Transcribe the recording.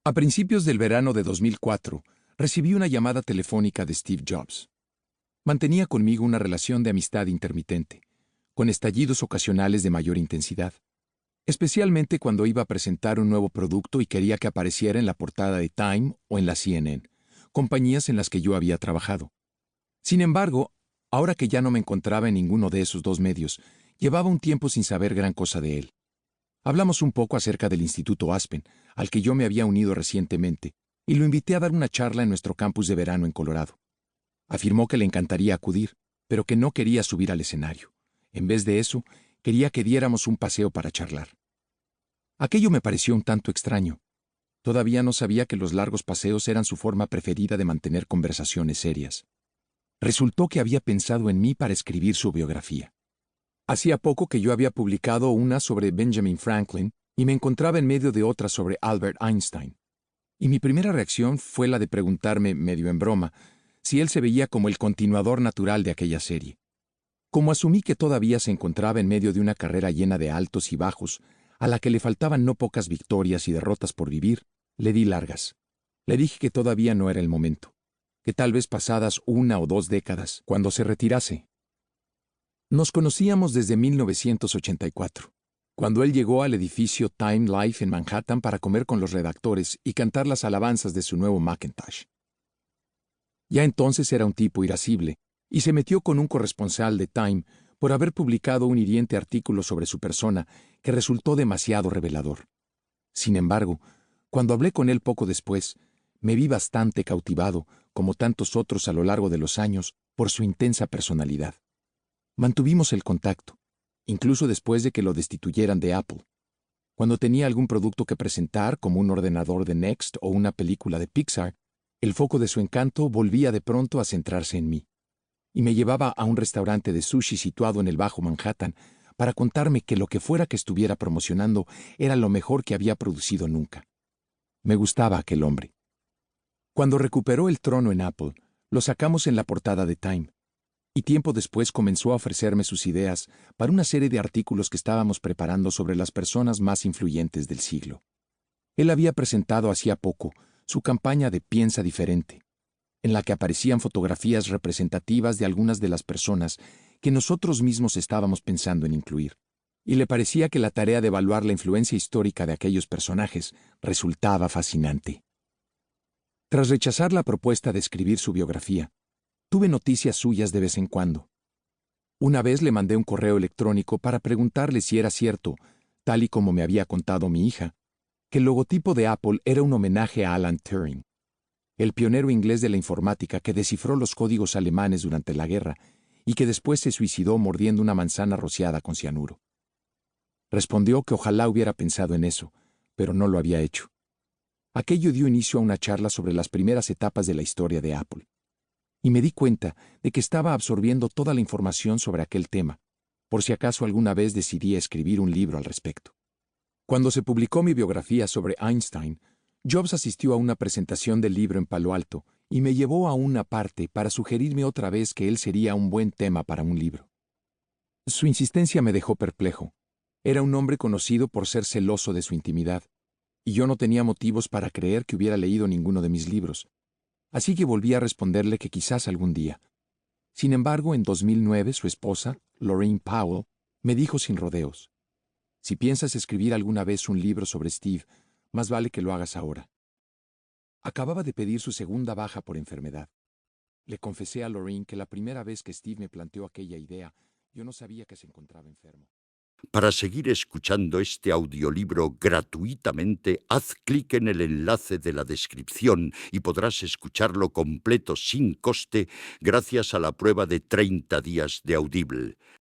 A principios del verano de 2004, recibí una llamada telefónica de Steve Jobs. Mantenía conmigo una relación de amistad intermitente, con estallidos ocasionales de mayor intensidad, especialmente cuando iba a presentar un nuevo producto y quería que apareciera en la portada de Time o en la CNN, compañías en las que yo había trabajado. Sin embargo, ahora que ya no me encontraba en ninguno de esos dos medios, llevaba un tiempo sin saber gran cosa de él. Hablamos un poco acerca del Instituto Aspen, al que yo me había unido recientemente, y lo invité a dar una charla en nuestro campus de verano en Colorado. Afirmó que le encantaría acudir, pero que no quería subir al escenario. En vez de eso, quería que diéramos un paseo para charlar. Aquello me pareció un tanto extraño. Todavía no sabía que los largos paseos eran su forma preferida de mantener conversaciones serias. Resultó que había pensado en mí para escribir su biografía. Hacía poco que yo había publicado una sobre Benjamin Franklin y me encontraba en medio de otra sobre Albert Einstein. Y mi primera reacción fue la de preguntarme, medio en broma, si él se veía como el continuador natural de aquella serie. Como asumí que todavía se encontraba en medio de una carrera llena de altos y bajos, a la que le faltaban no pocas victorias y derrotas por vivir, le di largas. Le dije que todavía no era el momento, que tal vez pasadas 1 o 2 décadas, cuando se retirase. Nos conocíamos desde 1984, cuando él llegó al edificio Time Life en Manhattan para comer con los redactores y cantar las alabanzas de su nuevo Macintosh. Ya entonces era un tipo irascible, y se metió con un corresponsal de Time por haber publicado un hiriente artículo sobre su persona que resultó demasiado revelador. Sin embargo, cuando hablé con él poco después, me vi bastante cautivado, como tantos otros a lo largo de los años, por su intensa personalidad. Mantuvimos el contacto, incluso después de que lo destituyeran de Apple. Cuando tenía algún producto que presentar, como un ordenador de Next o una película de Pixar, el foco de su encanto volvía de pronto a centrarse en mí, y me llevaba a un restaurante de sushi situado en el Bajo Manhattan para contarme que lo que fuera que estuviera promocionando era lo mejor que había producido nunca. Me gustaba aquel hombre. Cuando recuperó el trono en Apple, lo sacamos en la portada de Time, y tiempo después comenzó a ofrecerme sus ideas para una serie de artículos que estábamos preparando sobre las personas más influyentes del siglo. Él había presentado hacía poco su campaña de Piensa Diferente, en la que aparecían fotografías representativas de algunas de las personas que nosotros mismos estábamos pensando en incluir, y le parecía que la tarea de evaluar la influencia histórica de aquellos personajes resultaba fascinante. Tras rechazar la propuesta de escribir su biografía, tuve noticias suyas de vez en cuando. Una vez le mandé un correo electrónico para preguntarle si era cierto, tal y como me había contado mi hija, que el logotipo de Apple era un homenaje a Alan Turing, el pionero inglés de la informática que descifró los códigos alemanes durante la guerra y que después se suicidó mordiendo una manzana rociada con cianuro. Respondió que ojalá hubiera pensado en eso, pero no lo había hecho. Aquello dio inicio a una charla sobre las primeras etapas de la historia de Apple, y me di cuenta de que estaba absorbiendo toda la información sobre aquel tema, por si acaso alguna vez decidía escribir un libro al respecto. Cuando se publicó mi biografía sobre Einstein, Jobs asistió a una presentación del libro en Palo Alto y me llevó a una parte para sugerirme otra vez que él sería un buen tema para un libro. Su insistencia me dejó perplejo. Era un hombre conocido por ser celoso de su intimidad, y yo no tenía motivos para creer que hubiera leído ninguno de mis libros, así que volví a responderle que quizás algún día. Sin embargo, en 2009 su esposa, Lorraine Powell, me dijo sin rodeos: si piensas escribir alguna vez un libro sobre Steve, más vale que lo hagas ahora. Acababa de pedir su segunda baja por enfermedad. Le confesé a Lorraine que la primera vez que Steve me planteó aquella idea, yo no sabía que se encontraba enfermo. Para seguir escuchando este audiolibro gratuitamente, haz clic en el enlace de la descripción y podrás escucharlo completo sin coste gracias a la prueba de 30 días de Audible.